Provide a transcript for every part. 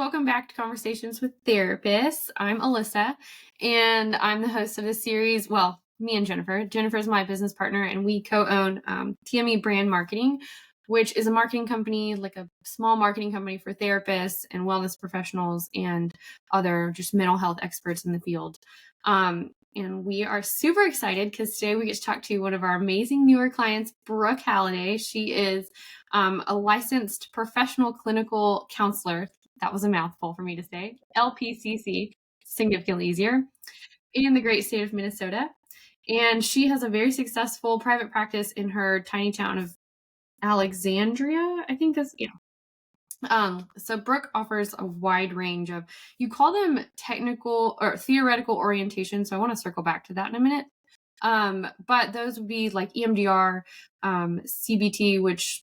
welcome back to Conversations with Therapists. I'm Alyssa, and I'm the host of this series. Well, me and Jennifer. Jennifer is my business partner, and we co-own TME Brand Marketing, which is a marketing company, like a small marketing company for therapists and wellness professionals and other just mental health experts in the field. And we are super excited because today we get to talk to one of our amazing newer clients, Brooke Halliday. She is a licensed professional clinical counselor. That was a mouthful for me to say. LPCC, significantly easier, in the great state of Minnesota. And she has a very successful private practice in her tiny town of Alexandria. I think that's, so Brooke offers a wide range of, you call them technical or theoretical orientation. So I want to circle back to that in a minute. But those would be like EMDR, CBT, which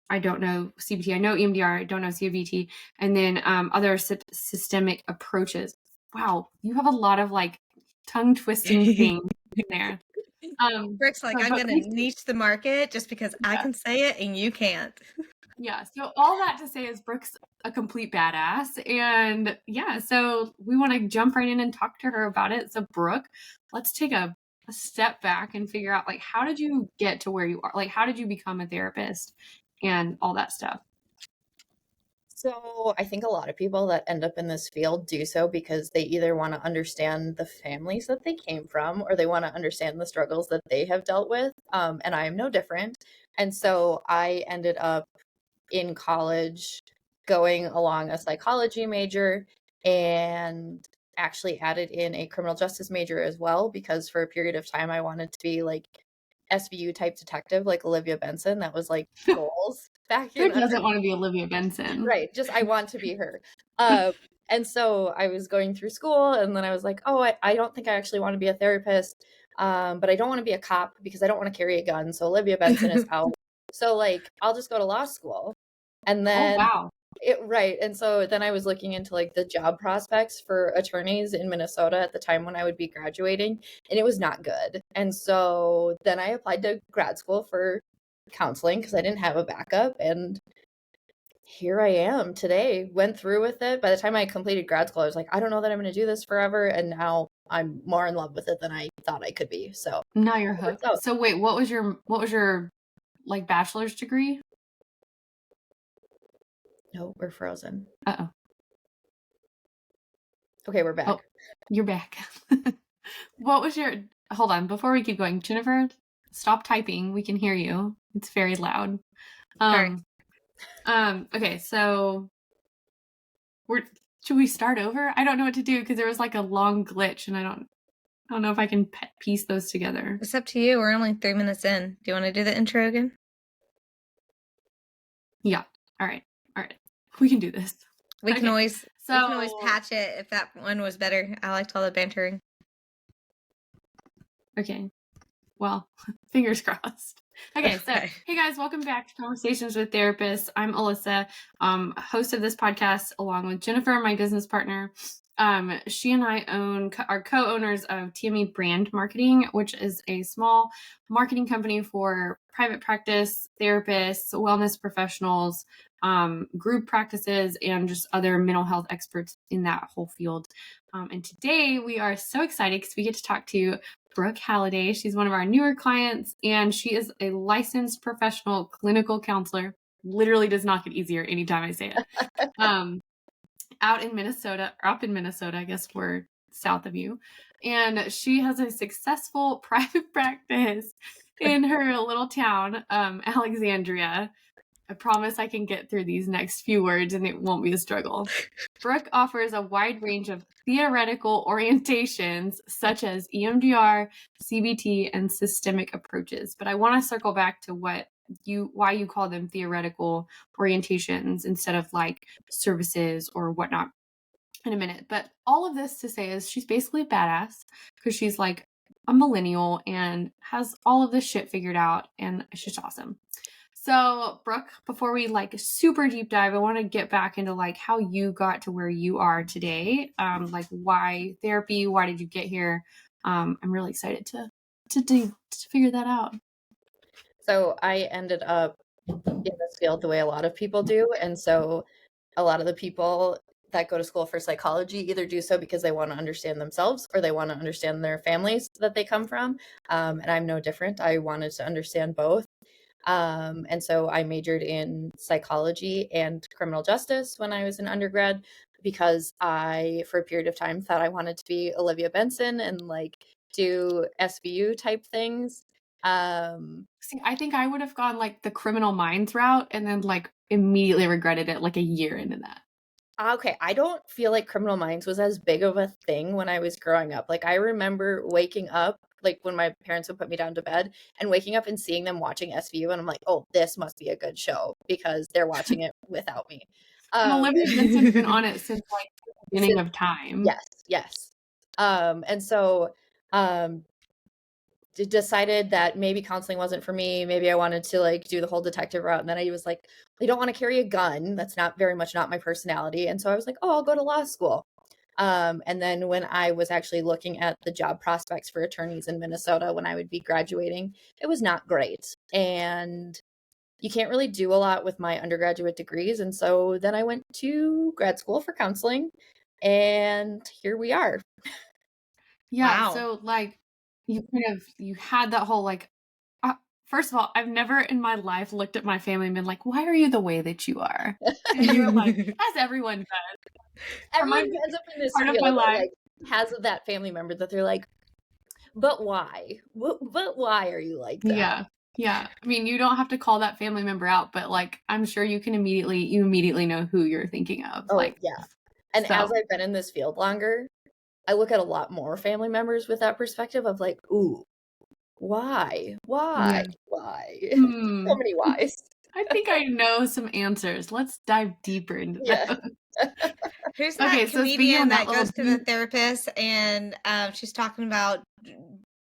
I don't know CBT. I know EMDR. I don't know CBT. And then other systemic approaches. Wow, you have a lot of like tongue twisting things in there. Brooke's like, I'm going to niche the market just because I can say it and you can't. Yeah. So all that to say is Brooke's a complete badass. And yeah, so we want to jump right in and talk to her about it. So Brooke, let's take a step back and figure out, like, how did you get to where you are? Like, how did you become a therapist and all that stuff? So I think a lot of people that end up in this field do so because they either want to understand the families that they came from or they want to understand the struggles that they have dealt with. And I am no different. And so I ended up in college going along a psychology major and actually added in a criminal justice major as well, because for a period of time I wanted to be like SVU type detective like Olivia Benson. That was like goals back Who in doesn't want to be Olivia Benson? Right. Just I want to be her. And so I was going through school and then I was like, oh, I don't think I actually want to be a therapist. But I don't want to be a cop because I don't want to carry a gun. So Olivia Benson is out. So like, I'll just go to law school. And then wow. Right. And so then I was looking into like the job prospects for attorneys in Minnesota at the time when I would be graduating, and it was not good. And so then I applied to grad school for counseling because I didn't have a backup. And here I am today, went through with it. By the time I completed grad school, I was like, I don't know that I'm going to do this forever. And now I'm more in love with it than I thought I could be. So now you're hooked. So wait, what was your like bachelor's degree? No, we're frozen. Uh-oh. Okay, we're back. Oh, you're back. What was your, hold on, before we keep going, Jennifer, stop typing. We can hear you. It's very loud. Okay, so should we start over? I don't know what to do because there was like a long glitch and I don't know if I can piece those together. It's up to you. We're only 3 minutes in. Do you want to do the intro again? Yeah. All right. We can do this. We can always patch it if that one was better. I liked all the bantering. Okay. Well, fingers crossed. Okay, so hey guys, welcome back to Conversations with Therapists. I'm Alyssa, host of this podcast along with Jennifer, my business partner. She and I are co-owners of TME Brand Marketing, which is a small marketing company for private practice therapists, wellness professionals, group practices, and just other mental health experts in that whole field. And today we are so excited because we get to talk to Brooke Halliday. She's one of our newer clients, and she is a licensed professional clinical counselor. Literally does not get easier anytime I say it. Up in Minnesota, I guess we're south of you. And she has a successful private practice in her little town, Alexandria. I promise I can get through these next few words and it won't be a struggle. Brooke offers a wide range of theoretical orientations such as EMDR, CBT, and systemic approaches. But I want to circle back to why you call them theoretical orientations instead of like services or whatnot in a minute. But all of this to say is she's basically a badass because she's like a millennial and has all of this shit figured out, and it's just awesome. So Brooke, before we like super deep dive, I want to get back into like how you got to where you are today. Like why therapy? Why did you get here? I'm really excited to figure that out. So I ended up in this field the way a lot of people do. And so a lot of the people that go to school for psychology either do so because they want to understand themselves or they want to understand their families that they come from. And I'm no different. I wanted to understand both. And so I majored in psychology and criminal justice when I was an undergrad because I, for a period of time, thought I wanted to be Olivia Benson and like do SVU type things. See, I think I would have gone like the Criminal Minds route and then like immediately regretted it like a year into that. Okay, I don't feel like Criminal Minds was as big of a thing when I was growing up. Like I remember waking up, like when my parents would put me down to bed and waking up and seeing them watching SVU and I'm like, oh, this must be a good show because they're watching it without me. And Olivia Benson's been on it since like the beginning of time. Yes. And so decided that maybe counseling wasn't for me. Maybe I wanted to like do the whole detective route. And then I was like, I don't want to carry a gun. That's not very much not my personality. And so I was like, oh, I'll go to law school. And then when I was actually looking at the job prospects for attorneys in Minnesota when I would be graduating, it was not great. And you can't really do a lot with my undergraduate degrees. And so then I went to grad school for counseling. And here we are. Yeah. Wow. So like you had that whole like, first of all, I've never in my life looked at my family and been like, why are you the way that you are? And you're like, as everyone does. Everyone ends up in this part of field my that life. like has that family member that they're like, but why? But why are you like that? Yeah. I mean, you don't have to call that family member out, but like I'm sure you immediately know who you're thinking of. Oh, like yeah. And as I've been in this field longer, I look at a lot more family members with that perspective of like, ooh, why? Yeah. So many whys. I think I know some answers. Let's dive deeper into that. Who's that comedian that goes to the beat. therapist and she's talking about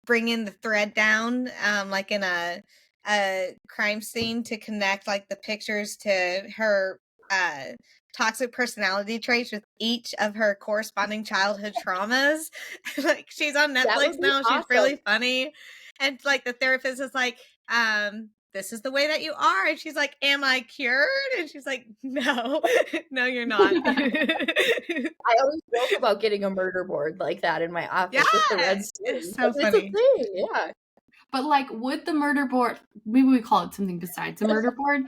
bringing the thread down like in a crime scene to connect like the pictures to her toxic personality traits with each of her corresponding childhood traumas. Like she's on Netflix now. Awesome. She's really funny. And like the therapist is like, this is the way that you are. And she's like, am I cured? And she's like, no, no, you're not. I always joke about getting a murder board like that in my office with the red string. It's so funny. It's a thing, yeah. But like, would the murder board, maybe we call it something besides a murder board,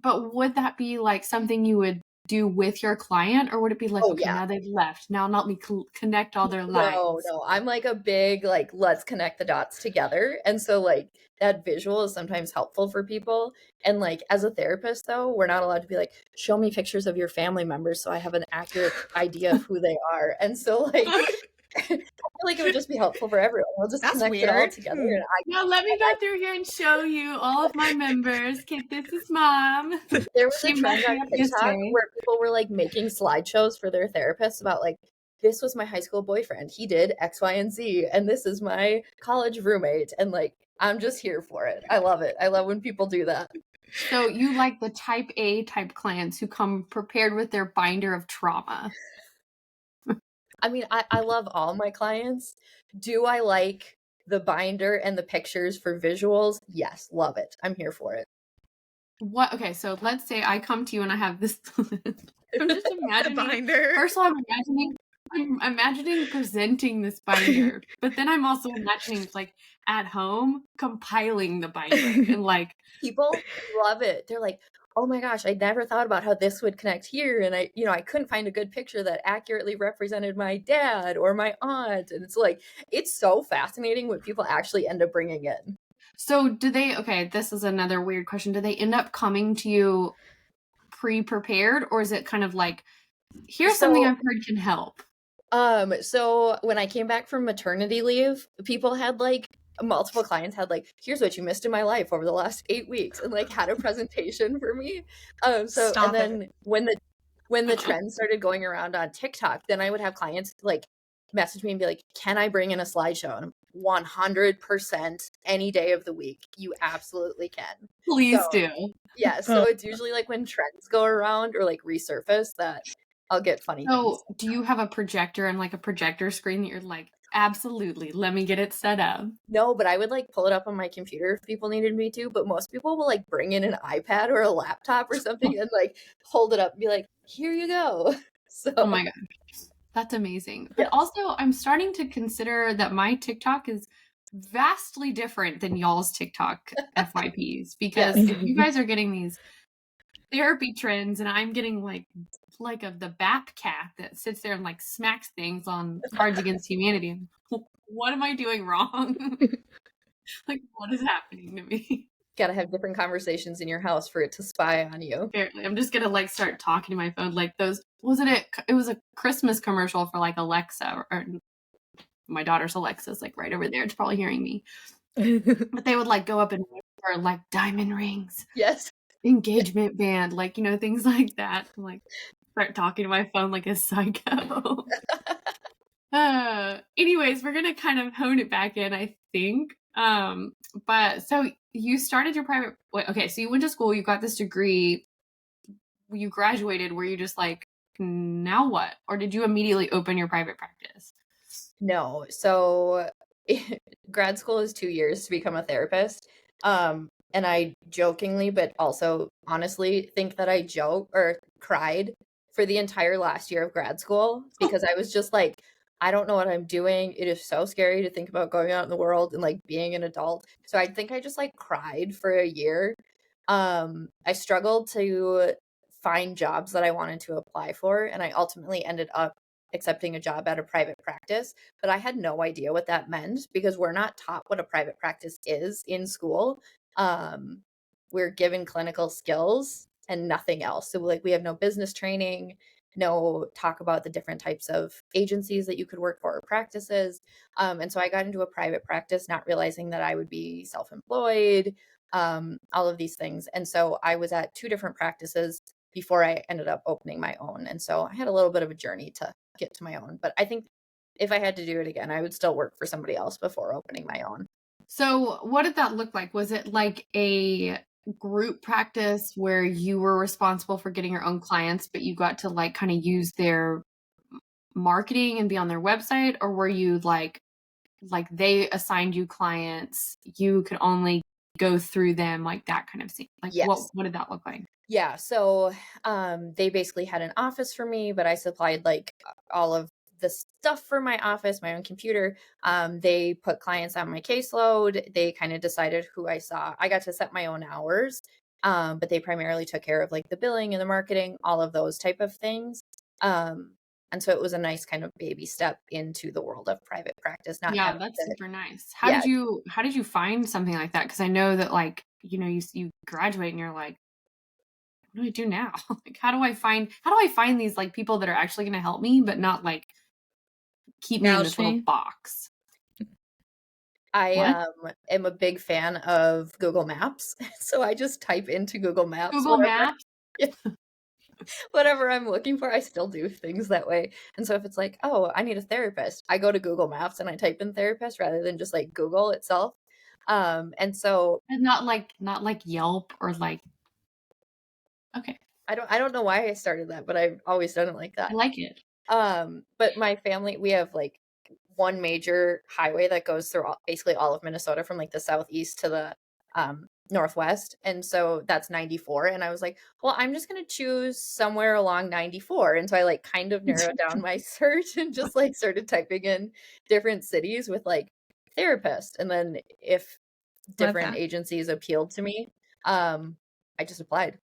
but would that be like something you would do with your client, or would it be like, now they've left, now let me connect all their lives? No, I'm like a big, like, let's connect the dots together. And so like that visual is sometimes helpful for people. And like, as a therapist though, we're not allowed to be like, show me pictures of your family members so I have an accurate idea of who they are. And so like, I feel like it would just be helpful for everyone. We'll just connect it all together. And now let me go through here and show you all of my members. Okay, this is mom. There was a trend on TikTok where people were like making slideshows for their therapists about like, this was my high school boyfriend. He did X, Y, and Z. And this is my college roommate. And like, I'm just here for it. I love it. I love when people do that. So you like the type A type clients who come prepared with their binder of trauma. I mean, I love all my clients. Do I like the binder and the pictures for visuals? Yes, love it. I'm here for it. What? Okay, so let's say I come to you and I have this. I'm just imagining. binder. First of all, I'm imagining presenting this binder, but then I'm also imagining like at home compiling the binder and like people love it. They're like, oh my gosh, I never thought about how this would connect here. And I couldn't find a good picture that accurately represented my dad or my aunt. And it's like, it's so fascinating what people actually end up bringing in. So this is another weird question. Do they end up coming to you pre-prepared, or is it kind of like, here's something I've heard can help? So when I came back from maternity leave, people had like, multiple clients had like, here's what you missed in my life over the last 8 weeks, and like had a presentation for me. When the trend started going around on TikTok, then I would have clients like message me and be like, can I bring in a slideshow? And 100% any day of the week. You absolutely can. Please do. Yeah. So it's usually like when trends go around or like resurface that I'll get funny things. Do you have a projector and like a projector screen that you're like, absolutely, let me get it set up? No, but I would like pull it up on my computer if people needed me to. But most people will like bring in an iPad or a laptop or something and like hold it up and be like, here you go. So Oh my God. That's amazing. But also, I'm starting to consider that my TikTok is vastly different than y'all's TikTok FYPs, because if you guys are getting these therapy trends and I'm getting like the back cat that sits there and like smacks things on Cards Against Humanity, what am I doing wrong? Like, what is happening to me? Gotta have different conversations in your house for it to spy on you. Apparently, I'm just gonna like start talking to my phone like those. Wasn't it? It was a Christmas commercial for like Alexa, or my daughter's Alexa's like right over there. It's probably hearing me. But they would like go up and whisper like diamond rings, Yes. engagement band, like, you know, things like that. I'm like start talking to my phone like a psycho. Anyways, we're gonna kind of hone it back in, I think. But so you started your private. Okay, so you went to school, you got this degree, you graduated. Were you just like, now what? Or did you immediately open your private practice? No. So grad school is 2 years to become a therapist. And I jokingly, but also honestly, think that I joke or cried for the entire last year of grad school because I was just like, I don't know what I'm doing. It is so scary to think about going out in the world and like being an adult. So I think I just like cried for a year. I struggled to find jobs that I wanted to apply for, and I ultimately ended up accepting a job at a private practice, but I had no idea what that meant because we're not taught what a private practice is in school. We're given clinical skills and nothing else. So like we have no business training, no talk about the different types of agencies that you could work for or practices. And so I got into a private practice, not realizing that I would be self-employed, all of these things. And so I was at 2 different practices before I ended up opening my own. And so I had a little bit of a journey to get to my own. But I think if I had to do it again, I would still work for somebody else before opening my own. So what did that look like? Was it like a group practice where you were responsible for getting your own clients, but you got to like kind of use their marketing and be on their website? Or were you like they assigned you clients, you could only go through them, like that kind of scene? Like Yes. what did that look like? Yeah. So they basically had an office for me, but I supplied like all of the stuff for my office, my own computer. They put clients on my caseload. They kind of decided who I saw. I got to set my own hours, but they primarily took care of like the billing and the marketing, all of those type of things. And so it was a nice kind of baby step into the world of private practice, not Yeah, having that's to, super nice. yeah. How did you find something like that? Because I know that like, you know, you graduate and you're like, what do I do now? Like, how do I find these like people that are actually going to help me, but not like keep me in this little box? I What? am a big fan of Google Maps. So I just type into Google Maps Google Maps? whatever I'm looking for. I still do things that way. And so if it's like, oh, I need a therapist, I go to Google Maps and I type in therapist rather than just like Google itself. And so And not like Yelp or like, okay, I don't know why I started that, but I've always done it like I that. like it. But my family, we have like one major highway that goes through basically all of Minnesota from like the southeast to the northwest. And so that's 94. And I was like, well, I'm just going to choose somewhere along 94. And so I like kind of narrowed down my search and just like started typing in different cities with like therapist. And then if different agencies appealed to me, I just applied.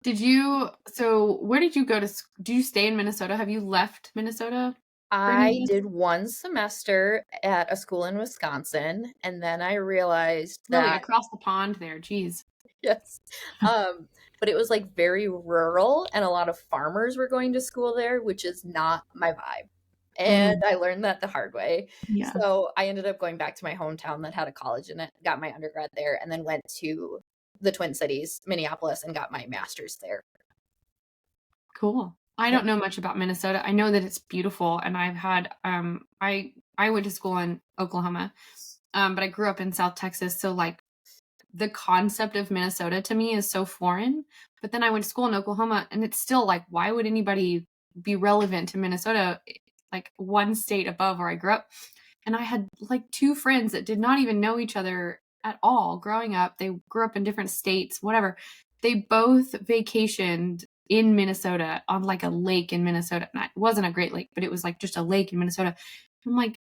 So where did you go to, do you stay in Minnesota? Have you left Minnesota? I did 1 semester at a school in Wisconsin, and then I realized Really, that across the pond there, geez. yes, but it was like very rural, and a lot of farmers were going to school there, which is not my vibe. And I learned that the hard way. Yeah. So I ended up going back to my hometown that had a college in it, got my undergrad there, and then went to the Twin Cities, Minneapolis, and got my master's there. Cool. I don't know much about Minnesota. I know that it's beautiful, and I've had I went to school in Oklahoma, but I grew up in South Texas, so like the concept of Minnesota to me is so foreign. But then I went to school in Oklahoma, and it's still like, why would anybody be relevant to Minnesota, like one state above where I grew up? And I had like 2 friends that did not even know each other at all growing up. They grew up in different states, whatever. They both vacationed in Minnesota on like a lake in Minnesota. And it wasn't a great lake, but it was like just a lake in Minnesota. I'm like,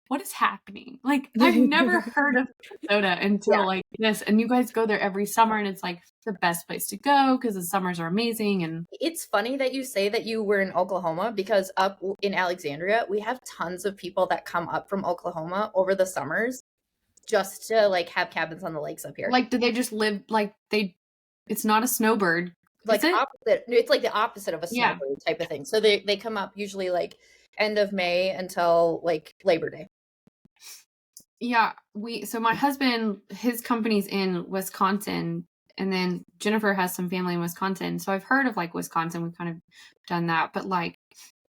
what is happening? Like, I've never heard of Minnesota until like this. And you guys go there every summer, and it's like the best place to go because the summers are amazing. And it's funny that you say that you were in Oklahoma, because up in Alexandria, we have tons of people that come up from Oklahoma over the summers just to like have cabins on the lakes up here. Like, do they just live like it's not a snowbird. Like opposite, it's like the opposite of a Yeah. snowbird type of thing. So they come up usually like end of May until like Labor Day. Yeah, so my husband, his company's in Wisconsin, and then Jennifer has some family in Wisconsin. So I've heard of like Wisconsin. We've kind of done that, but like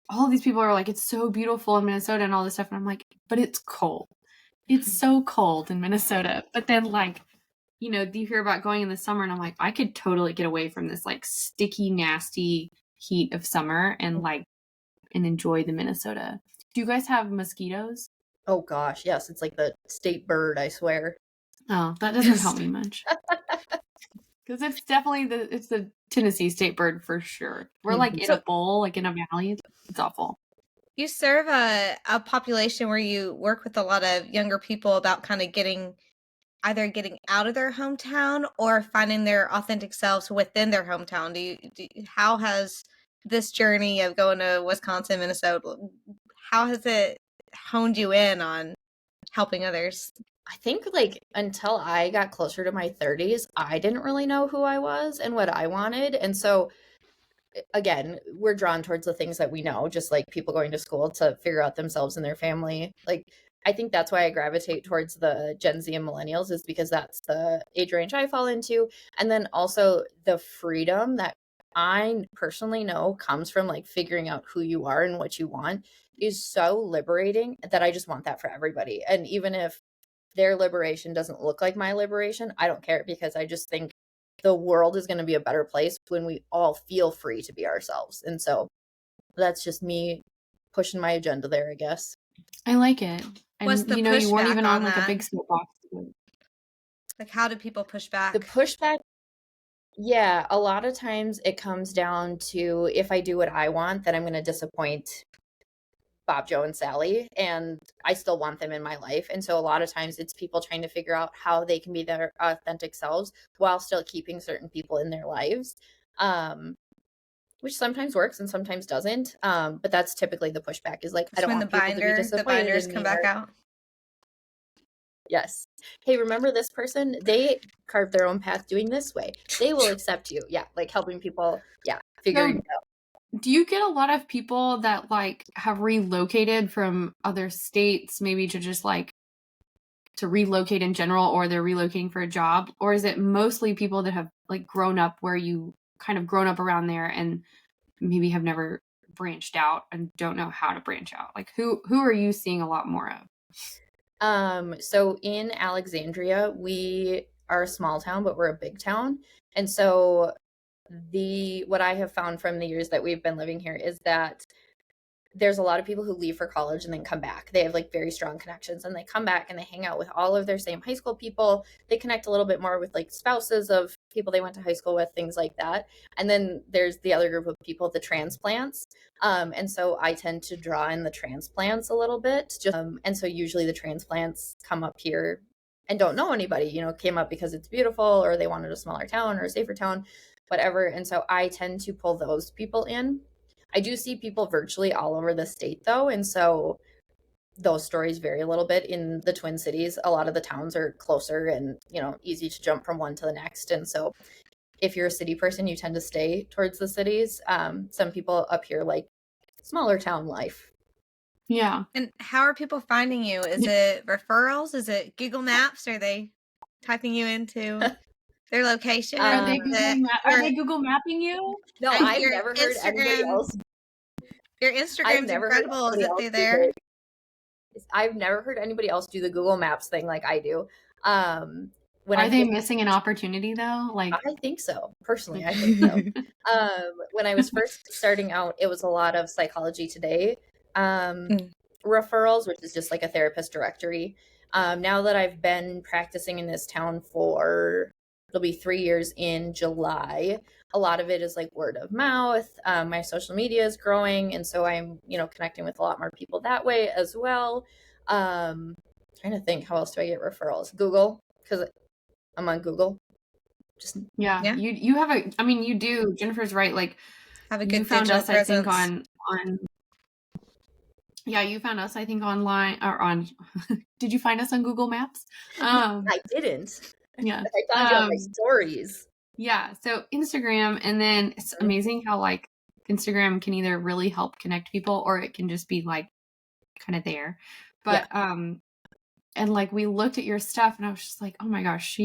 all these people are like, it's so beautiful in Minnesota and all this stuff. And I'm like, but it's cold. It's so cold in Minnesota. But then like, you know, you hear about going in the summer, and I'm like, I could totally get away from this like sticky, nasty heat of summer and enjoy the Minnesota. Do you guys have mosquitoes? Oh gosh, yes, it's like the state bird, I swear. Oh, that doesn't help me much. Because it's definitely the Tennessee state bird for sure. We're like in a bowl, like in a valley. It's awful. You serve a population where you work with a lot of younger people about kind of either getting out of their hometown or finding their authentic selves within their hometown. How has this journey of going to Wisconsin, Minnesota, how has it honed you in on helping others? I think like until I got closer to my 30s, I didn't really know who I was and what I wanted. And so again, we're drawn towards the things that we know, just like people going to school to figure out themselves and their family. Like, I think that's why I gravitate towards the Gen Z and millennials, is because that's the age range I fall into. And then also the freedom that I personally know comes from like figuring out who you are and what you want is so liberating that I just want that for everybody. And even if their liberation doesn't look like my liberation, I don't care, because I just think the world is going to be a better place when we all feel free to be ourselves. And so that's just me pushing my agenda there, I guess. I like it. And what's the you know, you weren't even on like a big soapbox. Like, how do people push back? The pushback, yeah, a lot of times it comes down to, if I do what I want, then I'm going to disappoint Bob, Joe, and Sally, and I still want them in my life. And so a lot of times it's people trying to figure out how they can be their authentic selves while still keeping certain people in their lives, which sometimes works and sometimes doesn't. But that's typically the pushback, is like, I don't want people to be disappointed. The binders come back out. Yes. Hey, remember this person? They carved their own path doing this way. They will accept you. Yeah, like helping people. Yeah, figuring it out. Do you get a lot of people that like have relocated from other states, maybe to just like to relocate in general, or they're relocating for a job? Or is it mostly people that have like grown up where you kind of grown up around there and maybe have never branched out and don't know how to branch out? Like who are you seeing a lot more of? So in Alexandria, we are a small town, but we're a big town. And so what I have found from the years that we've been living here is that there's a lot of people who leave for college and then come back. They have like very strong connections, and they come back and they hang out with all of their same high school people. They connect a little bit more with like spouses of people they went to high school with, things like that. And then there's the other group of people, the transplants. And so I tend to draw in the transplants a little bit. And so usually the transplants come up here and don't know anybody, you know, came up because it's beautiful, or they wanted a smaller town or a safer town, whatever. And so I tend to pull those people in. I do see people virtually all over the state though. And so those stories vary a little bit. In the Twin Cities, a lot of the towns are closer and, you know, easy to jump from one to the next. And so if you're a city person, you tend to stay towards the cities. Some people up here like smaller town life. Yeah. And how are people finding you? Is it referrals? Is it Google Maps? Are they typing you into their location? Are they Google mapping you? No, I've never heard anybody else. Your Instagram's incredible. Is it there? I've never heard anybody else do the Google Maps thing like I do. Are they missing an opportunity though? Like, I think so. Personally, I think so. When I was first starting out, it was a lot of Psychology Today referrals, which is just like a therapist directory. Now that I've been practicing in this town for, it'll be 3 years in July, a lot of it is like word of mouth. My social media is growing, and so I'm, connecting with a lot more people that way as well. Trying to think, how else do I get referrals? Google, because I'm on Google. Just yeah. You have you do. Jennifer's right. Like, have a you good found digital us, presence. I think on. Yeah, you found us, I think, online or on. Did you find us on Google Maps? I didn't. Yeah, I found you on my stories. Yeah, so Instagram, and then it's amazing how like Instagram can either really help connect people or it can just be like kind of there. But and like we looked at your stuff and I was just like, oh my gosh,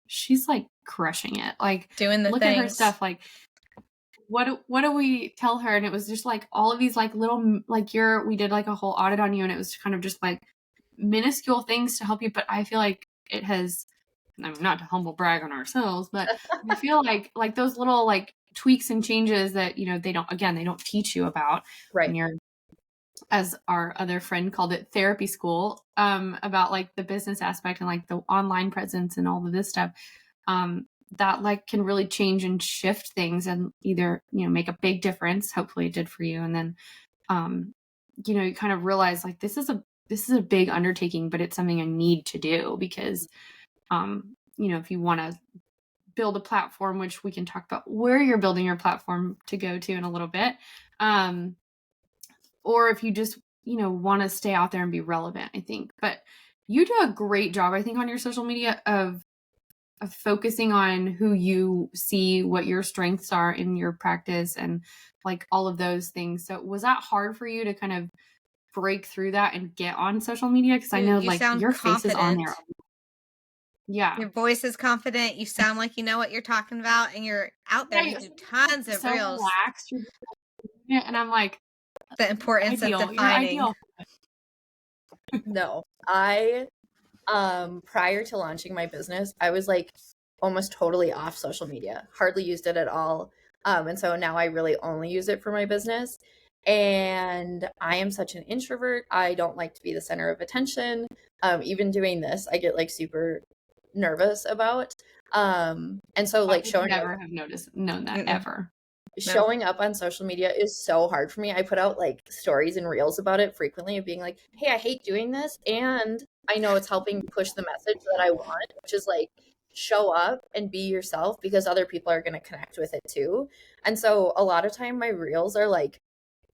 she's like crushing it. Like doing the look things. at her stuff. Like what do we tell her? And it was just like all of these like little like we did like a whole audit on you, and it was kind of just like minuscule things to help you. But I feel like it has, not to humble brag on ourselves, but I feel like those little like tweaks and changes that, they don't teach you about when you're, as our other friend called it, therapy school, about like the business aspect and like the online presence and all of this stuff, that like can really change and shift things and either, make a big difference. Hopefully it did for you. And then, you kind of realize like, this is a big undertaking, but it's something I need to do because, if you want to build a platform, which we can talk about where you're building your platform to go to in a little bit, or if you just, want to stay out there and be relevant, I think. But you do a great job, I think, on your social media of focusing on who you see, what your strengths are in your practice, and like all of those things. So was that hard for you to kind of break through that and get on social media? Because I know like your face is on there. Yeah. Your voice is confident. You sound like you know what you're talking about, and you're out there. You do tons of reels. Relaxed. And I'm like, the importance ideal. of defining. You're ideal. No, I prior to launching my business, I was like almost totally off social media, hardly used it at all. And so now I really only use it for my business. And I am such an introvert. I don't like to be the center of attention. Even doing this, I get like super nervous about. And so like showing never have known that ever. Showing up on social media is so hard for me. I put out like stories and reels about it frequently of being like, hey, I hate doing this. And I know it's helping push the message that I want, which is like show up and be yourself because other people are going to connect with it too. And so a lot of time my reels are like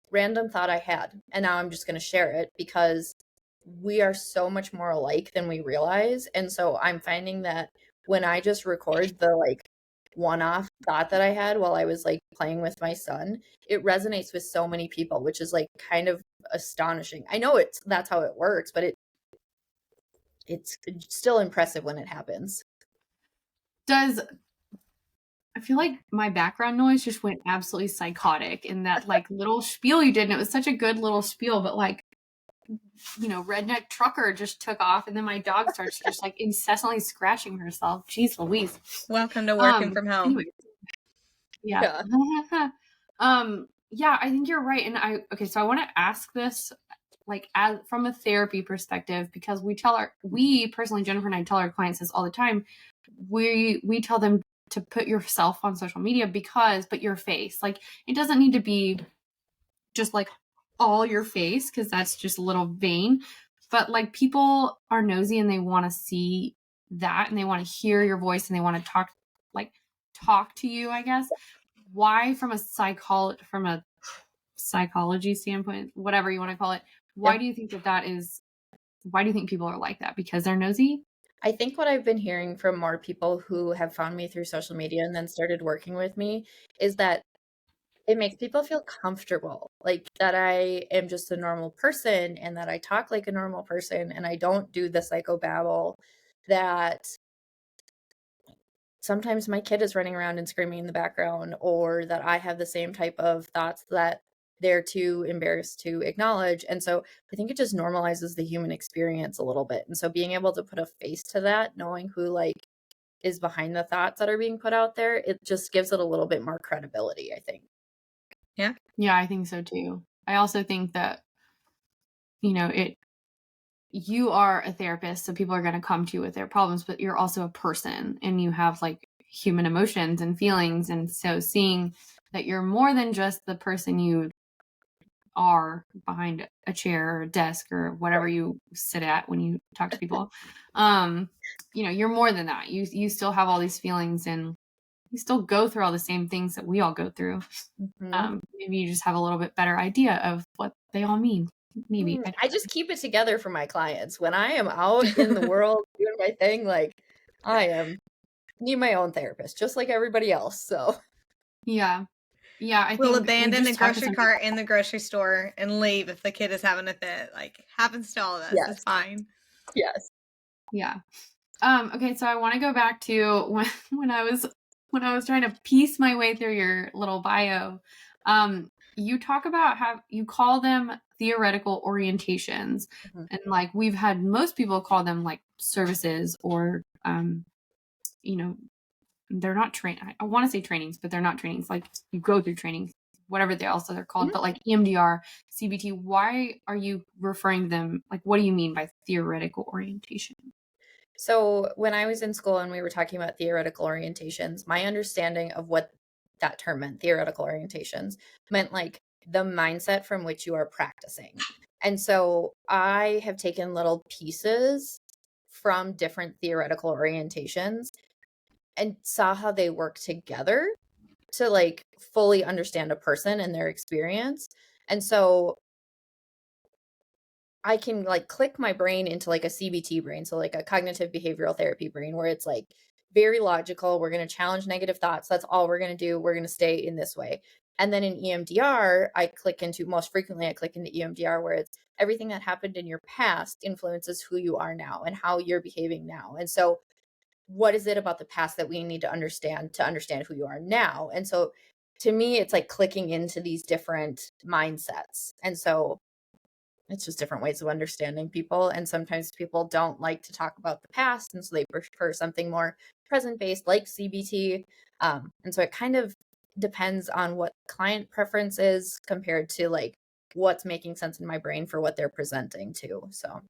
random thought I had, and now I'm just going to share it because we are so much more alike than we realize. And so I'm finding that when I just record the like one-off thought that I had while I was like playing with my son, it resonates with so many people, which is like kind of astonishing. I know that's how it works, but it's still impressive when it happens. I feel like my background noise just went absolutely psychotic in that like little spiel you did, and it was such a good little spiel, but like, redneck trucker just took off, and then my dog starts just like incessantly scratching herself. Jeez Louise. Welcome to working from home. Anyway. Yeah. Yeah, I think you're right. And so I want to ask this like as from a therapy perspective, because we personally, Jennifer and I tell our clients this all the time. We tell them to put yourself on social media but your face, like it doesn't need to be just like all your face, because that's just a little vain, but like people are nosy and they want to see that, and they want to hear your voice, and they want to talk to you, I guess. Why, from a psychology standpoint, whatever you want to call it, why do you think why do you think people are like that? Because they're nosy? I think what I've been hearing from more people who have found me through social media and then started working with me is that it makes people feel comfortable, like that I am just a normal person and that I talk like a normal person and I don't do the psychobabble that sometimes my kid is running around and screaming in the background, or that I have the same type of thoughts that they're too embarrassed to acknowledge. And so I think it just normalizes the human experience a little bit. And so being able to put a face to that, knowing who like is behind the thoughts that are being put out there, it just gives it a little bit more credibility, I think. Yeah. Yeah, I think so too. I also think that, you are a therapist, so people are going to come to you with their problems, but you're also a person, and you have like human emotions and feelings. And so seeing that you're more than just the person you are behind a chair or a desk or whatever you sit at when you talk to people, you're more than that. You still have all these feelings, and you still go through all the same things that we all go through. Maybe you just have a little bit better idea of what they all mean. Maybe I just keep it together for my clients. When I am out in the world doing my thing, like I need my own therapist, just like everybody else. So yeah. I we'll think abandon the grocery cart in the grocery store and leave if the kid is having a fit. Like, happens to all of us. Yes. It's fine. Yes. Yeah. Okay, so I want to go back to when I was trying to piece my way through your little bio. You talk about how you call them theoretical orientations, and like we've had most people call them like services or they're not I want to say trainings, but they're not trainings. Like you go through trainings, whatever they also they're called, but like EMDR, CBT. Why are you referring to them? Like, what do you mean by theoretical orientation? So when I was in school and we were talking about theoretical orientations, my understanding of what that term meant, theoretical orientations, meant like the mindset from which you are practicing. And so I have taken little pieces from different theoretical orientations and saw how they work together to like fully understand a person and their experience. And so I can like click my brain into like a CBT brain, so like a cognitive behavioral therapy brain, where it's like very logical. We're going to challenge negative thoughts. That's all we're going to do. We're going to stay in this way. And then in EMDR, most frequently I click into EMDR, where it's everything that happened in your past influences who you are now and how you're behaving now. And so what is it about the past that we need to understand who you are now? And so to me, it's like clicking into these different mindsets. And so it's just different ways of understanding people. And sometimes people don't like to talk about the past. And so they prefer something more present based like CBT. And so it kind of depends on what client preference is compared to like what's making sense in my brain for what they're presenting to. So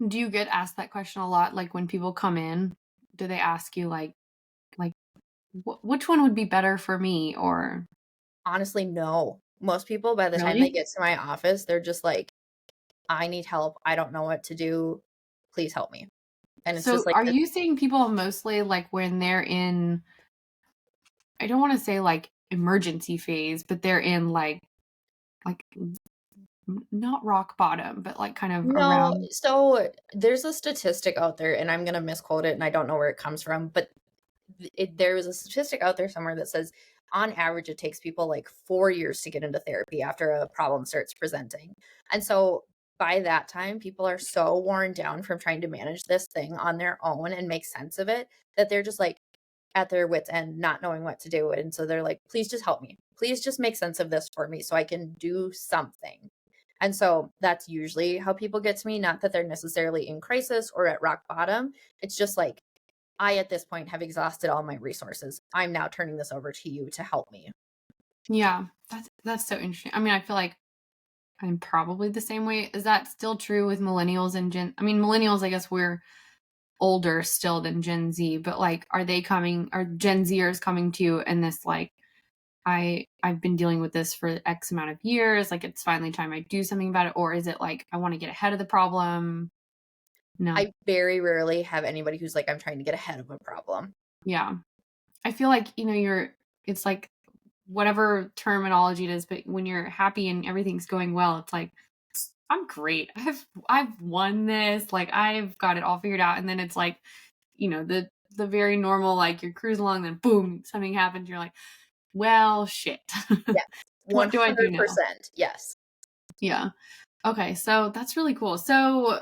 do you get asked that question a lot? Like when people come in, do they ask you like which one would be better for me? Or honestly, no. Most people, by the time they get to my office, they're just like, I need help. I don't know what to do. Please help me. And it's just like, are you seeing people mostly like when they're in, I don't want to say like emergency phase, but they're in like not rock bottom, but like kind of around? So there's a statistic out there, and I'm going to misquote it, and I don't know where it comes from, but there was a statistic out there somewhere that says on average it takes people like 4 years to get into therapy after a problem starts presenting. And so by that time, people are so worn down from trying to manage this thing on their own and make sense of it that they're just like at their wits' end, not knowing what to do. And so they're like, please just help me. Please just make sense of this for me so I can do something. And so that's usually how people get to me. Not that they're necessarily in crisis or at rock bottom. It's just like, I, at this point, have exhausted all my resources. I'm now turning this over to you to help me. Yeah, that's so interesting. I mean, I feel like I'm probably the same way. Is that still true with millennials and millennials, I guess we're older still than Gen Z, but like, are Gen Zers coming to you and this like, I've been dealing with this for X amount of years, like it's finally time I do something about it? Or is it like, I want to get ahead of the problem? No. I very rarely have anybody who's like, I'm trying to get ahead of a problem. Yeah. I feel like, it's like whatever terminology it is, but when you're happy and everything's going well, it's like, I'm great. I've won this. Like I've got it all figured out. And then it's like, the very normal, like you're cruising along, then boom, something happens. You're like, well, shit. Yeah. 100%. What do I do now? Yes. Yeah. Okay. So that's really cool. So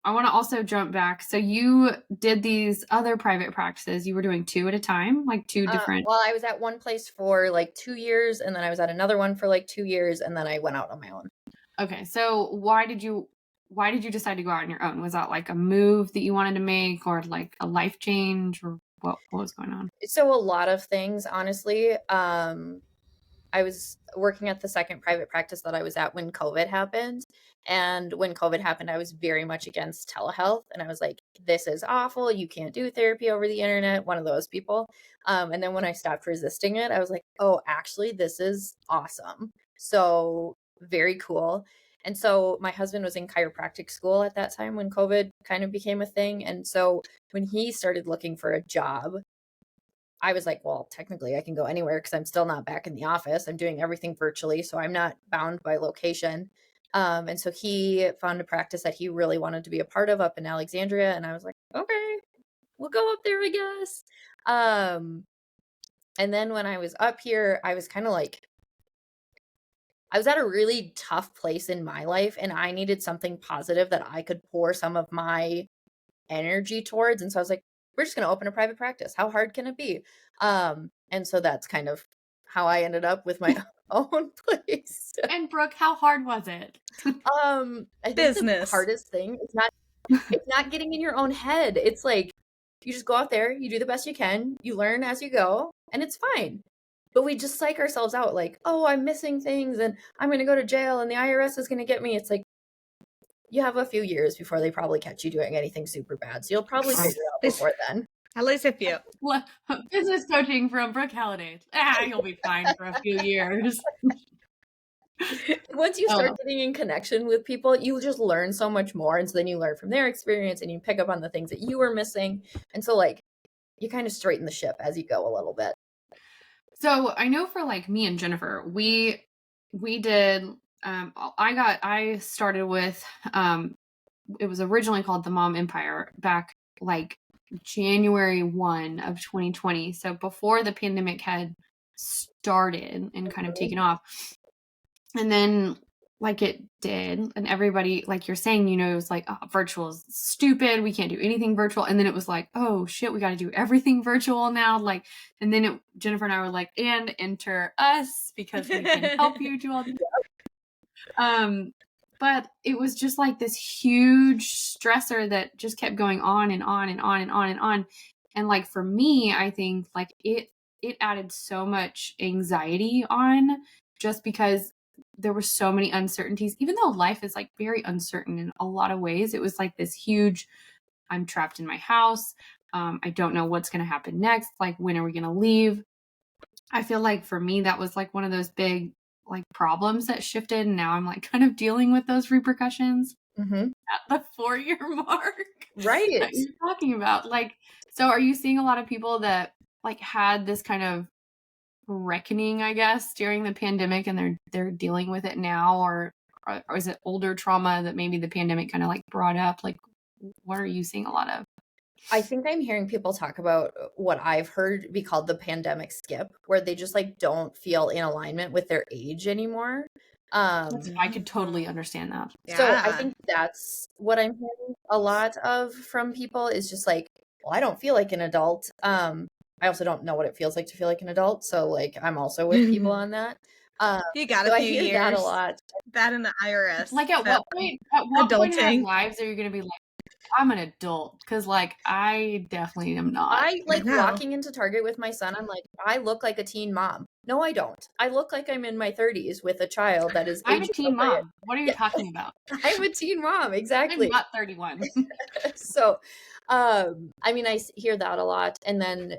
I want to also jump back. So you did these other private practices. You were doing 2 at a time, like 2 different. Well, I was at one place for like 2 years, and then I was at another one for like 2 years, and then I went out on my own. Okay. So why did you decide to go out on your own? Was that like a move that you wanted to make, or like a life change, or what was going on? So a lot of things, honestly. I was working at the second private practice that I was at when COVID happened. And when COVID happened, I was very much against telehealth. And I was like, this is awful. You can't do therapy over the internet. One of those people. And then when I stopped resisting it, I was like, oh, actually, this is awesome. So very cool. And so my husband was in chiropractic school at that time when COVID kind of became a thing. And so when he started looking for a job, I was like, well, technically I can go anywhere because I'm still not back in the office. I'm doing everything virtually, so I'm not bound by location. And so he found a practice that he really wanted to be a part of up in Alexandria. And I was like, okay, we'll go up there, I guess. And then when I was up here, I was kind of like, I was at a really tough place in my life, and I needed something positive that I could pour some of my energy towards. And so I was like, we're just going to open a private practice. How hard can it be? And so that's kind of how I ended up with my own place. And Brooke, how hard was it? I think the hardest thing it's not getting in your own head. It's like you just go out there, you do the best you can, you learn as you go, and it's fine. But we just psych ourselves out like, oh, I'm missing things and I'm going to go to jail and the IRS is going to get me. It's like, you have a few years before they probably catch you doing anything super bad. So you'll probably figure it out before then. At least a few. Business coaching from Brooke Halliday. You'll be fine for a few years. Once you start getting in connection with people, you just learn so much more. And so then you learn from their experience and you pick up on the things that you were missing. And so like you kind of straighten the ship as you go a little bit. So I know for like me and Jennifer, we did, I started with, it was originally called the Mom Empire back like January 1 of 2020. So before the pandemic had started and kind of taken off. And then like it did, and everybody, like you're saying, you know, it was like, oh, virtual is stupid. We can't do anything virtual. And then it was like, oh shit, we got to do everything virtual now. Like, and then Jennifer and I were like, and enter us because we can help you do all these. But it was just like this huge stressor that just kept going on and on and on and on and on. And like for me, I think like it added so much anxiety on just because there were so many uncertainties, even though life is like very uncertain in a lot of ways. It was like this huge, I'm trapped in my house. I don't know what's going to happen next. Like, when are we going to leave? I feel like for me, that was like one of those big like problems that shifted. And now I'm like kind of dealing with those repercussions at the 4-year mark. Right. That you're talking about. Like, so are you seeing a lot of people that like had this kind of reckoning, I guess, during the pandemic and they're dealing with it now, or is it older trauma that maybe the pandemic kind of like brought up? Like, what are you seeing a lot of? I think I'm hearing people talk about what I've heard be called the pandemic skip, where they just like don't feel in alignment with their age anymore. I could totally understand that. So I think that's what I'm hearing a lot of from people is just like, well, I don't feel like an adult. I also don't know what it feels like to feel like an adult. So like I'm also with people on that. You got so a few I hear years. That a lot. That in the IRS. Like at what point in our lives are you going to be like, I'm an adult? Because like I definitely am not. I like walking into Target with my son. I'm like, I look like a teen mom. No, I don't. I look like I'm in my 30s with a child that is. I'm a teen mom. What are you talking about? I'm a teen mom. Exactly. I'm not 31. So, I mean, I hear that a lot, and then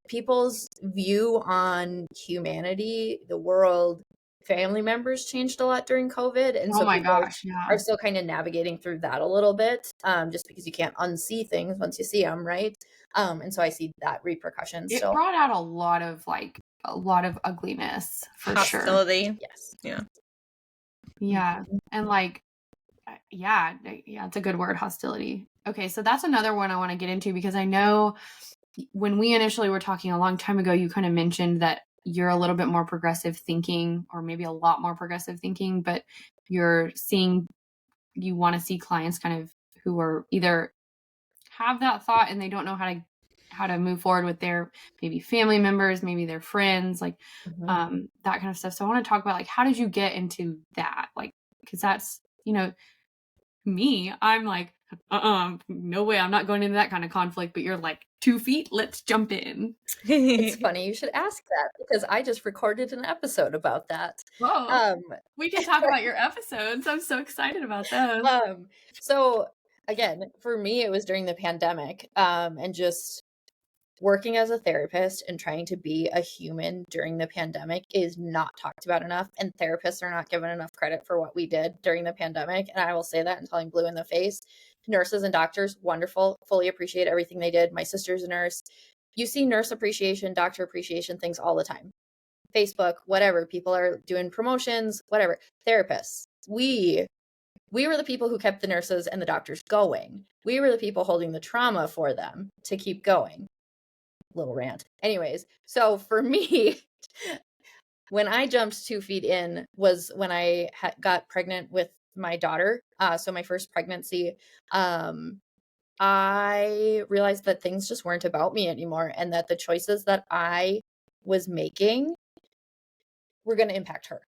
people's view on humanity, the world, family members changed a lot during COVID. And so are still kind of navigating through that a little bit, just because you can't unsee things once you see them, right? And so I see that repercussion. It brought out a lot of ugliness for hostility. Sure. Yes. Yeah. Yeah. And like, yeah, it's a good word, hostility. Okay. So that's another one I want to get into, because I know when we initially were talking a long time ago, you kind of mentioned that you're a little bit more progressive thinking, or maybe a lot more progressive thinking, but you want to see clients kind of who are either have that thought and they don't know how to move forward with their maybe family members, maybe their friends, like that kind of stuff. So I want to talk about like, how did you get into that? Like, because that's, you know, me, I'm like, no way, I'm not going into that kind of conflict, but you're like, 2 feet, let's jump in. It's funny you should ask that because I just recorded an episode about that. Whoa. We can talk about your episodes. I'm so excited about those. So again, for me, it was during the pandemic, and just working as a therapist and trying to be a human during the pandemic is not talked about enough, and therapists are not given enough credit for what we did during the pandemic. And I will say that until I'm blue in the face. Nurses and doctors, wonderful, fully appreciate everything they did. My sister's a nurse. You see nurse appreciation, doctor appreciation things all the time. Facebook, whatever, people are doing promotions, whatever. Therapists, we were the people who kept the nurses and the doctors going. We were the people holding the trauma for them to keep going. Little rant. Anyways, so for me, when I jumped 2 feet in was when I got pregnant with my daughter. So my first pregnancy, I realized that things just weren't about me anymore, and that the choices that I was making were going to impact her.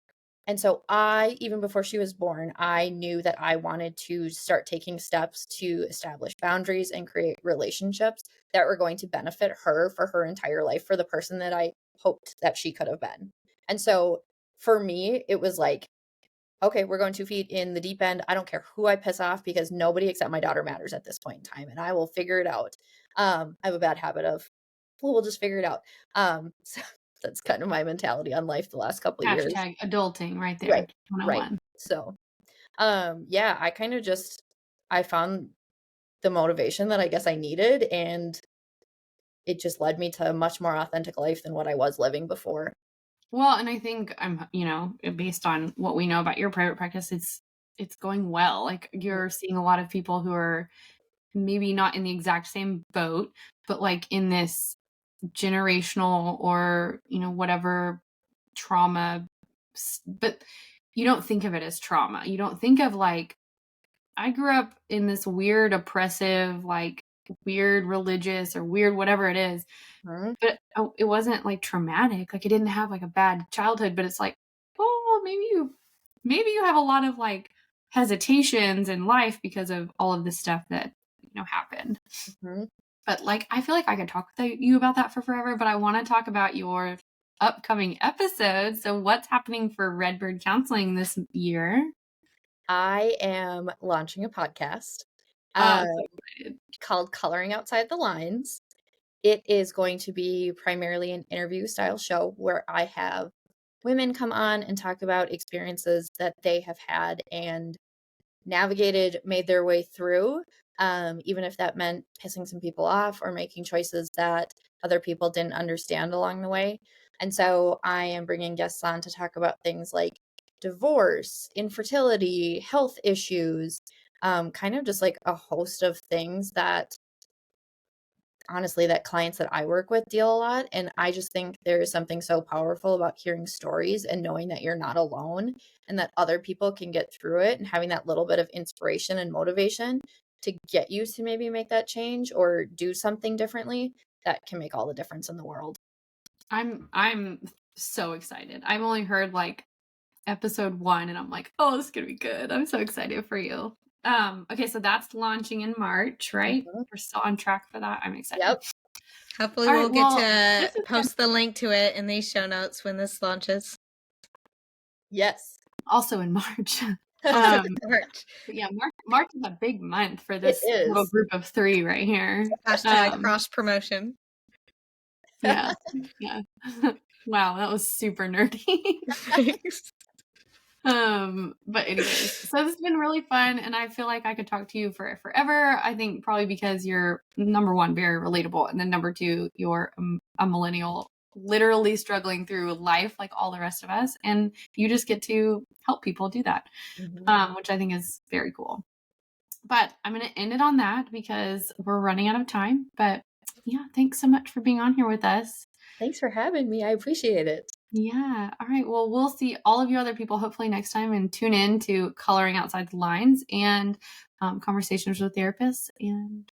And so even before she was born, I knew that I wanted to start taking steps to establish boundaries and create relationships that were going to benefit her for her entire life, for the person that I hoped that she could have been. And so for me, it was like, okay, we're going 2 feet in the deep end. I don't care who I piss off because nobody except my daughter matters at this point in time, and I will figure it out. I have a bad habit of, well, we'll just figure it out. So that's kind of my mentality on life the last couple of years. Hashtag adulting right there. Right. 101. Right. So, yeah, I kind of I found the motivation that I guess I needed, and it just led me to a much more authentic life than what I was living before. Well, and I think based on what we know about your private practice, it's going well. Like you're seeing a lot of people who are maybe not in the exact same boat, but like in this generational or, whatever trauma, but you don't think of it as trauma. You don't think of like, I grew up in this weird, oppressive, like weird religious or weird, whatever it is. But it wasn't like traumatic. Like I didn't have like a bad childhood, but it's like, oh, maybe you have a lot of like hesitations in life because of all of this stuff that, happened. But like, I feel like I could talk with you about that for forever, but I want to talk about your upcoming episodes. So what's happening for Redbird Counseling this year? I am launching a podcast called Coloring Outside the Lines. It is going to be primarily an interview style show where I have women come on and talk about experiences that they have had and navigated, made their way through, even if that meant pissing some people off or making choices that other people didn't understand along the way. And so I am bringing guests on to talk about things like divorce, infertility, health issues, kind of just like a host of things that honestly that clients that I work with deal a lot. And I just think there is something so powerful about hearing stories and knowing that you're not alone and that other people can get through it, and having that little bit of inspiration and motivation to get you to maybe make that change or do something differently that can make all the difference in the world. I'm so excited. I've only heard like episode 1 and I'm like, oh, this is gonna be good. I'm so excited for you. Okay, so that's launching in March, right? We're still on track for that. I'm excited. Yep. Hopefully we'll get to post the link to it in these show notes when this launches. Yes. Also in March. March. Yeah, March is a big month for this little group of 3 right here. Hashtag cross promotion. Yeah. Yeah. Wow, that was super nerdy. But anyways, so this has been really fun, and I feel like I could talk to you for forever. I think probably because you're, number 1, very relatable, and then number 2, you're a millennial literally struggling through life like all the rest of us, and you just get to help people do that, which I think is very cool. But I'm going to end it on that because we're running out of time. But yeah, thanks so much for being on here with us. Thanks for having me. I appreciate it. Yeah. All right. Well, we'll see all of you other people hopefully next time, and tune in to Coloring Outside the Lines and Conversations with Therapists. And